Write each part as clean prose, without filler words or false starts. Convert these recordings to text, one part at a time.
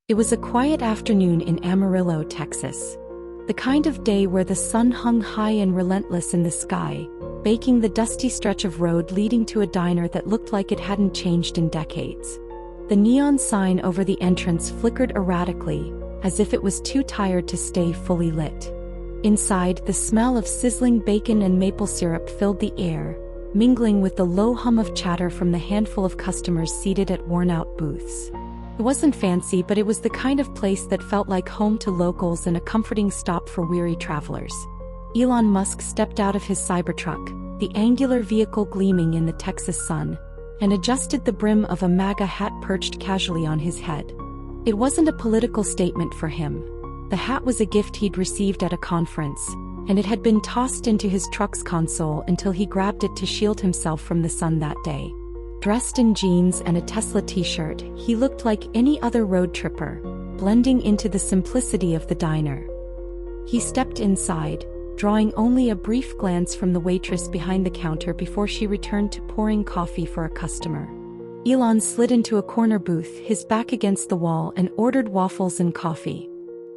It was a quiet afternoon in Amarillo, Texas. The kind of day where the sun hung high and relentless in the sky, baking the dusty stretch of road leading to a diner that looked like it hadn't changed in decades. The neon sign over the entrance flickered erratically, as if it was too tired to stay fully lit. Inside, the smell of sizzling bacon and maple syrup filled the air, mingling with the low hum of chatter from the handful of customers seated at worn-out booths. It wasn't fancy, but it was the kind of place that felt like home to locals and a comforting stop for weary travelers. Elon Musk stepped out of his Cybertruck, the angular vehicle gleaming in the Texas sun, and adjusted the brim of a MAGA hat perched casually on his head. It wasn't a political statement for him. The hat was a gift he'd received at a conference, and it had been tossed into his truck's console until he grabbed it to shield himself from the sun that day. Dressed in jeans and a Tesla t-shirt, he looked like any other road tripper, blending into the simplicity of the diner. He stepped inside, drawing only a brief glance from the waitress behind the counter before she returned to pouring coffee for a customer. Elon slid into a corner booth, his back against the wall, and ordered waffles and coffee.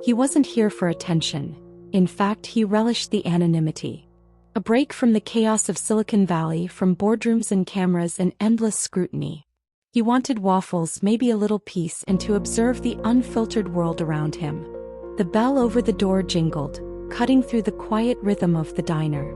He wasn't here for attention. In fact, he relished the anonymity. A break from the chaos of Silicon Valley, from boardrooms and cameras and endless scrutiny. He wanted waffles, maybe a little peace, and to observe the unfiltered world around him. The bell over the door jingled, cutting through the quiet rhythm of the diner.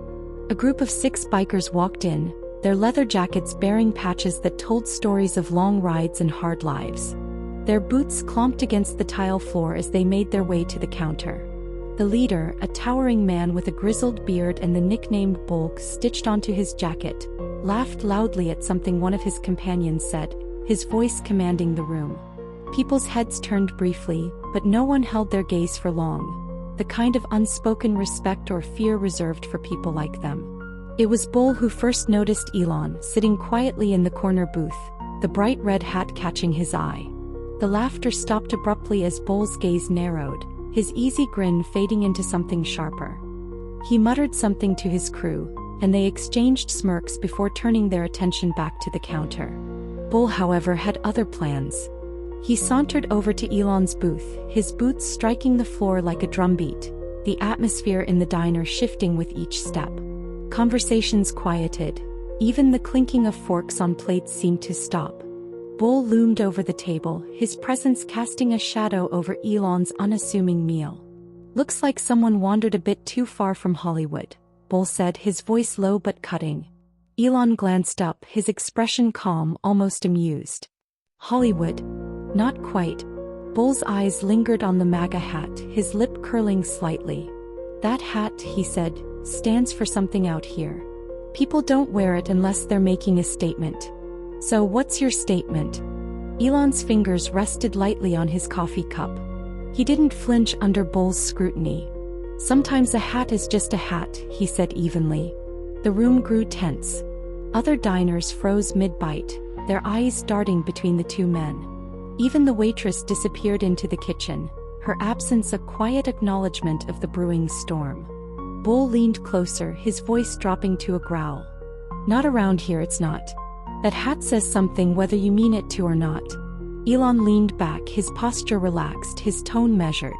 A group of 6 bikers walked in, their leather jackets bearing patches that told stories of long rides and hard lives. Their boots clomped against the tile floor as they made their way to the counter. The leader, a towering man with a grizzled beard and the nickname Bulk stitched onto his jacket, laughed loudly at something one of his companions said, his voice commanding the room. People's heads turned briefly, but no one held their gaze for long, the kind of unspoken respect or fear reserved for people like them. It was Bull who first noticed Elon, sitting quietly in the corner booth, the bright red hat catching his eye. The laughter stopped abruptly as Bull's gaze narrowed, his easy grin fading into something sharper. He muttered something to his crew, and they exchanged smirks before turning their attention back to the counter. Bull, however, had other plans. He sauntered over to Elon's booth, his boots striking the floor like a drumbeat, the atmosphere in the diner shifting with each step. Conversations quieted. Even the clinking of forks on plates seemed to stop. Bull loomed over the table, his presence casting a shadow over Elon's unassuming meal. "Looks like someone wandered a bit too far from Hollywood," Bull said, his voice low but cutting. Elon glanced up, his expression calm, almost amused. "Hollywood? Not quite." Bull's eyes lingered on the MAGA hat, his lip curling slightly. "That hat," he said, "stands for something out here. People don't wear it unless they're making a statement. So what's your statement?" Elon's fingers rested lightly on his coffee cup. He didn't flinch under Bull's scrutiny. "Sometimes a hat is just a hat," he said evenly. The room grew tense. Other diners froze mid-bite, their eyes darting between the two men. Even the waitress disappeared into the kitchen, her absence a quiet acknowledgement of the brewing storm. Bull leaned closer, his voice dropping to a growl. "Not around here, it's not. That hat says something whether you mean it to or not." Elon leaned back, his posture relaxed, his tone measured.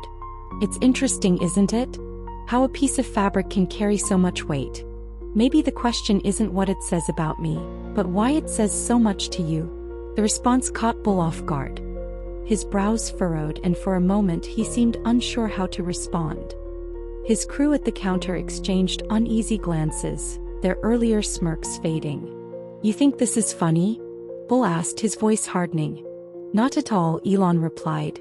"It's interesting, isn't it? How a piece of fabric can carry so much weight. Maybe the question isn't what it says about me, but why it says so much to you." The response caught Bull off guard. His brows furrowed, and for a moment he seemed unsure how to respond. His crew at the counter exchanged uneasy glances, their earlier smirks fading. "You think this is funny?" Bull asked, his voice hardening. "Not at all," Elon replied.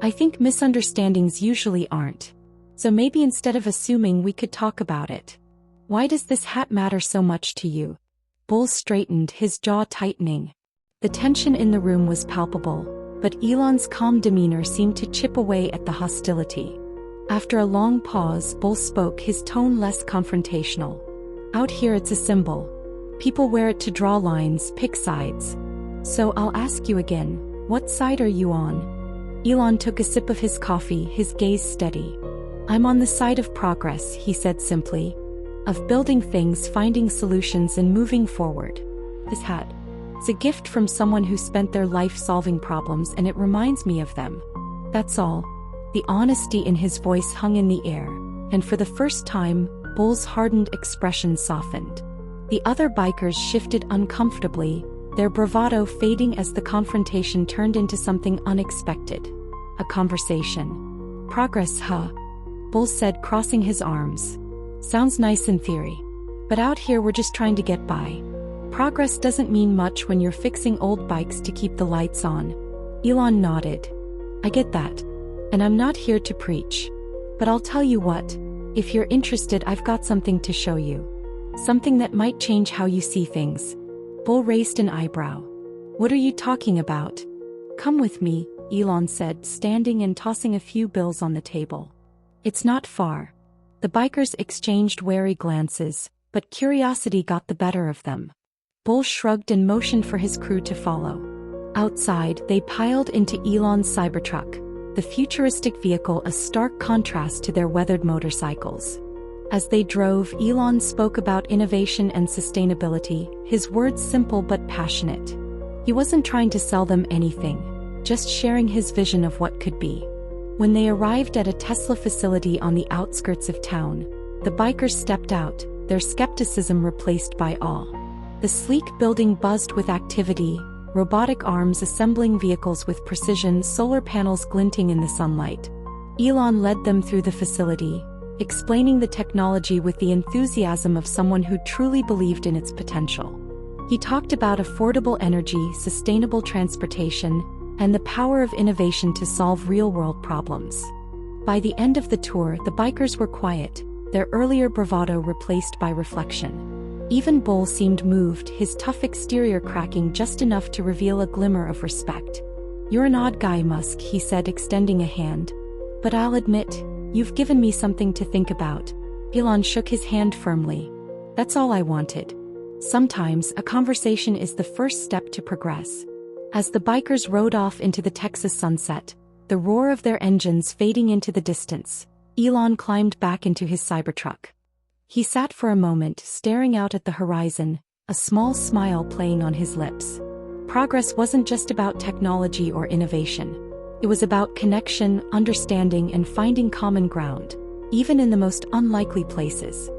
"I think misunderstandings usually aren't. So maybe instead of assuming, we could talk about it. Why does this hat matter so much to you?" Bull straightened, his jaw tightening. The tension in the room was palpable, but Elon's calm demeanor seemed to chip away at the hostility. After a long pause, Bull spoke, his tone less confrontational. "Out here it's a symbol. People wear it to draw lines, pick sides. So I'll ask you again, what side are you on?" Elon took a sip of his coffee, his gaze steady. "I'm on the side of progress," he said simply. "Of building things, finding solutions, and moving forward. This hat, it's a gift from someone who spent their life solving problems, and it reminds me of them." That's all. The honesty in his voice hung in the air, and for the first time, Bull's hardened expression softened. The other bikers shifted uncomfortably, their bravado fading as the confrontation turned into something unexpected. A conversation. Progress, huh? Bull said, crossing his arms. Sounds nice in theory. But out here we're just trying to get by. Progress doesn't mean much when you're fixing old bikes to keep the lights on. Elon nodded. I get that. And I'm not here to preach. But I'll tell you what, if you're interested, I've got something to show you. Something that might change how you see things. Bull raised an eyebrow. What are you talking about? Come with me, Elon said, standing and tossing a few bills on the table. It's not far. The bikers exchanged wary glances, but curiosity got the better of them. Bull shrugged and motioned for his crew to follow. Outside, they piled into Elon's Cybertruck, the futuristic vehicle a stark contrast to their weathered motorcycles. As they drove, Elon spoke about innovation and sustainability, his words simple but passionate. He wasn't trying to sell them anything, just sharing his vision of what could be. When they arrived at a Tesla facility on the outskirts of town, the bikers stepped out, their skepticism replaced by awe. The sleek building buzzed with activity, robotic arms assembling vehicles with precision, solar panels glinting in the sunlight. Elon led them through the facility, explaining the technology with the enthusiasm of someone who truly believed in its potential. He talked about affordable energy, sustainable transportation, and the power of innovation to solve real-world problems. By the end of the tour, the bikers were quiet, their earlier bravado replaced by reflection. Even Bull seemed moved, his tough exterior cracking just enough to reveal a glimmer of respect. You're an odd guy, Musk, he said, extending a hand. But I'll admit, you've given me something to think about. Elon shook his hand firmly. That's all I wanted. Sometimes, a conversation is the first step to progress. As the bikers rode off into the Texas sunset, the roar of their engines fading into the distance, Elon climbed back into his Cybertruck. He sat for a moment, staring out at the horizon, a small smile playing on his lips. Progress wasn't just about technology or innovation. It was about connection, understanding, and finding common ground, even in the most unlikely places.